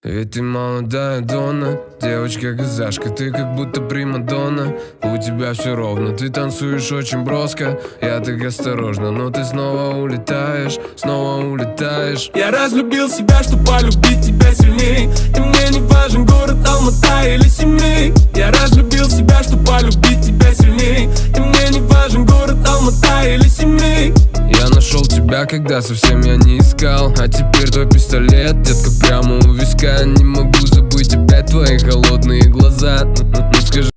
Ведь ты молодая Донна, девочка-казашка, ты как будто примадонна. У тебя все ровно, ты танцуешь очень броско. Я так осторожно, но ты снова улетаешь, снова улетаешь. Я разлюбил себя, чтоб полюбить тебя сильней. И мне не важен город Алмата или Семей. Я разлюбил себя, чтоб полюбить тебя сильней. И мне не важен город Алмата или Семей. Я нашел тебя, когда совсем я не искал. А теперь твой пистолет, детка, прямо у виска. Не могу забыть опять твои холодные глаза. Ну скажи,